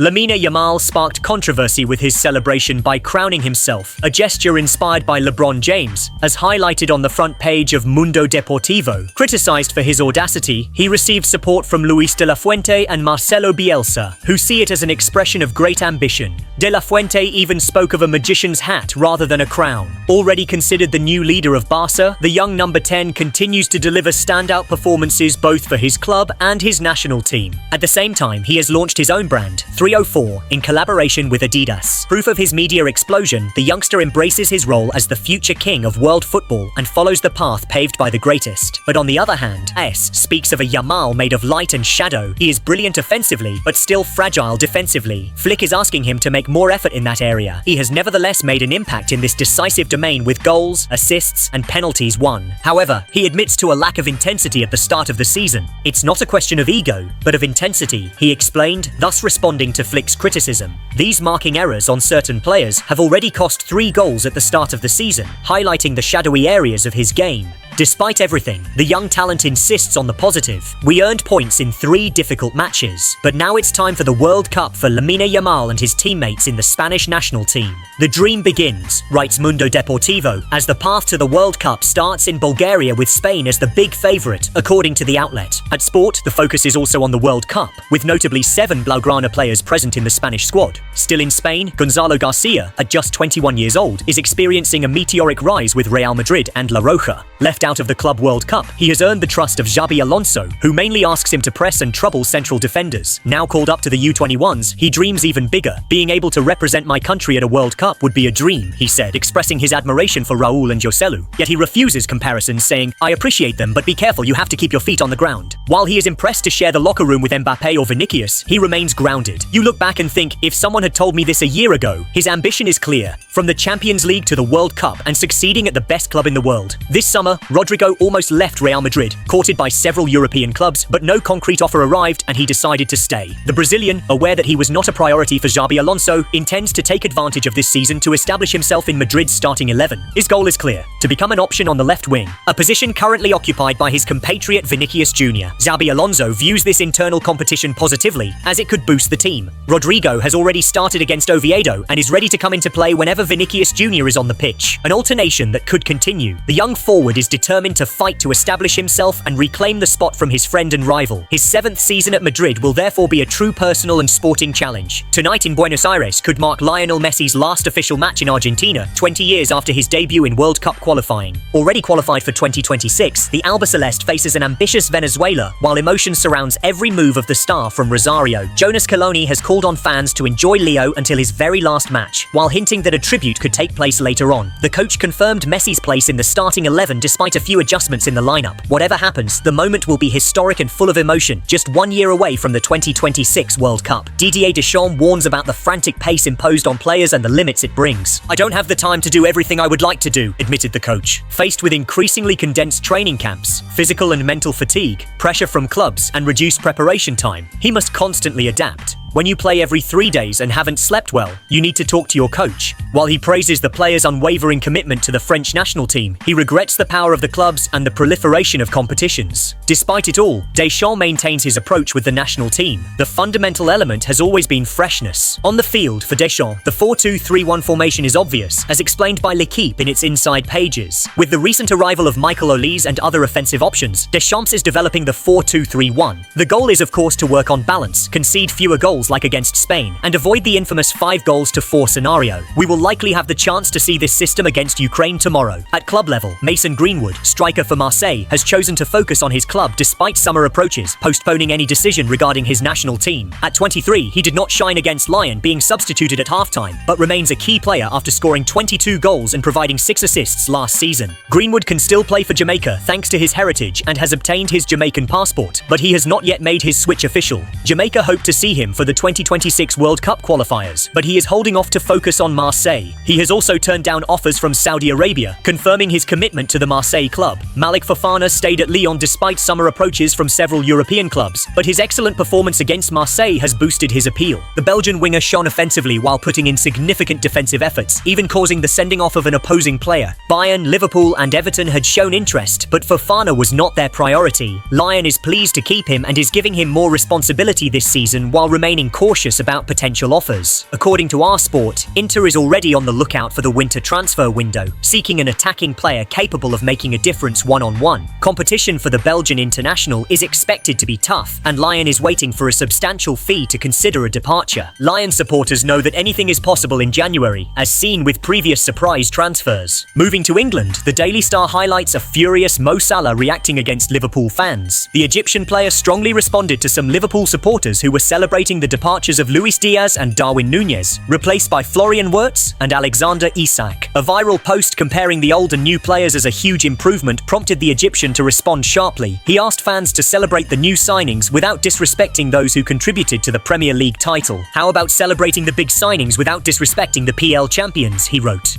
Lamine Yamal sparked controversy with his celebration by crowning himself, a gesture inspired by LeBron James, as highlighted on the front page of Mundo Deportivo. Criticized for his audacity, he received support from Luis de la Fuente and Marcelo Bielsa, who see it as an expression of great ambition. De la Fuente even spoke of a magician's hat rather than a crown. Already considered the new leader of Barça, the young number 10 continues to deliver standout performances both for his club and his national team. At the same time, he has launched his own brand, 304, in collaboration with Adidas. Proof of his media explosion, the youngster embraces his role as the future king of world football and follows the path paved by the greatest. But on the other hand, S speaks of a Yamal made of light and shadow. He is brilliant offensively, but still fragile defensively. Flick is asking him to make more effort in that area. He has nevertheless made an impact in this decisive domain with goals, assists, and penalties won. However, he admits to a lack of intensity at the start of the season. It's not a question of ego, but of intensity, he explained, thus responding to Flick's criticism. These marking errors on certain players have already cost 3 goals at the start of the season, highlighting the shadowy areas of his game. Despite everything, the young talent insists on the positive. We earned points in 3 difficult matches, but now it's time for the World Cup for Lamine Yamal and his teammates in the Spanish national team. The dream begins, writes Mundo Deportivo, as the path to the World Cup starts in Bulgaria with Spain as the big favourite, according to the outlet. At Sport, the focus is also on the World Cup, with notably 7 Blaugrana players present in the Spanish squad. Still in Spain, Gonzalo Garcia, at just 21 years old, is experiencing a meteoric rise with Real Madrid and La Roja. Left out of the Club World Cup, he has earned the trust of Xabi Alonso, who mainly asks him to press and trouble central defenders. Now called up to the U21s, he dreams even bigger. Being able to represent my country at a World Cup would be a dream, he said, expressing his admiration for Raul and Joselu. Yet he refuses comparisons, saying, I appreciate them, but be careful, you have to keep your feet on the ground. While he is impressed to share the locker room with Mbappe or Vinicius, he remains grounded. You look back and think, if someone had told me this a year ago, his ambition is clear. From the Champions League to the World Cup and succeeding at the best club in the world. This summer, Rodrygo almost left Real Madrid, courted by several European clubs, but no concrete offer arrived and he decided to stay. The Brazilian, aware that he was not a priority for Xabi Alonso, intends to take advantage of this season to establish himself in Madrid's starting 11. His goal is clear, to become an option on the left wing, a position currently occupied by his compatriot Vinicius Jr. Xabi Alonso views this internal competition positively, as it could boost the team. Rodrygo has already started against Oviedo and is ready to come into play whenever Vinicius Jr. is on the pitch, an alternation that could continue. The young forward is determined to fight to establish himself and reclaim the spot from his friend and rival. His 7th season at Madrid will therefore be a true personal and sporting challenge. Tonight in Buenos Aires could mark Lionel Messi's last official match in Argentina, 20 years after his debut in World Cup qualifying. Already qualified for 2026, the Albiceleste faces an ambitious Venezuela, while emotion surrounds every move of the star from Rosario. Jonas Coloni has called on fans to enjoy Leo until his very last match, while hinting that a tribute could take place later on. The coach confirmed Messi's place in the starting 11 despite a few adjustments in the lineup. Whatever happens, the moment will be historic and full of emotion, just 1 year away from the 2026 World Cup. Didier Deschamps warns about the frantic pace imposed on players and the limits it brings. I don't have the time to do everything I would like to do, admitted the coach. Faced with increasingly condensed training camps, physical and mental fatigue, pressure from clubs, and reduced preparation time, he must constantly adapt. When you play every 3 days and haven't slept well, you need to talk to your coach. While he praises the players' unwavering commitment to the French national team, he regrets the power of the clubs and the proliferation of competitions. Despite it all, Deschamps maintains his approach with the national team. The fundamental element has always been freshness. On the field, for Deschamps, the 4-2-3-1 formation is obvious, as explained by L'Équipe in its inside pages. With the recent arrival of Michael Olise and other offensive options, Deschamps is developing the 4-2-3-1. The goal is of course to work on balance, concede fewer goals like against Spain, and avoid the infamous 5 goals to 4 scenario. We will likely have the chance to see this system against Ukraine tomorrow. At club level, Mason Greenwood, striker for Marseille, has chosen to focus on his club despite summer approaches, postponing any decision regarding his national team. At 23, he did not shine against Lyon, being substituted at halftime, but remains a key player after scoring 22 goals and providing 6 assists last season. Greenwood can still play for Jamaica thanks to his heritage and has obtained his Jamaican passport, but he has not yet made his switch official. Jamaica hope to see him for the 2026 World Cup qualifiers, but he is holding off to focus on Marseille. He has also turned down offers from Saudi Arabia, confirming his commitment to the Marseille club. Malik Fofana stayed at Lyon despite summer approaches from several European clubs, but his excellent performance against Marseille has boosted his appeal. The Belgian winger shone offensively while putting in significant defensive efforts, even causing the sending off of an opposing player. Bayern, Liverpool and Everton had shown interest, but Fofana was not their priority. Lyon is pleased to keep him and is giving him more responsibility this season while remaining remaining cautious about potential offers. According to our sport, Inter is already on the lookout for the winter transfer window, seeking an attacking player capable of making a difference one-on-one. Competition for the Belgian international is expected to be tough, and Lyon is waiting for a substantial fee to consider a departure. Lyon supporters know that anything is possible in January, as seen with previous surprise transfers. Moving to England, the Daily Star highlights a furious Mo Salah reacting against Liverpool fans. The Egyptian player strongly responded to some Liverpool supporters who were celebrating the departures of Luis Diaz and Darwin Núñez, replaced by Florian Wirtz and Alexander Isak. A viral post comparing the old and new players as a huge improvement prompted the Egyptian to respond sharply. He asked fans to celebrate the new signings without disrespecting those who contributed to the Premier League title. "How about celebrating the big signings without disrespecting the PL champions?" he wrote.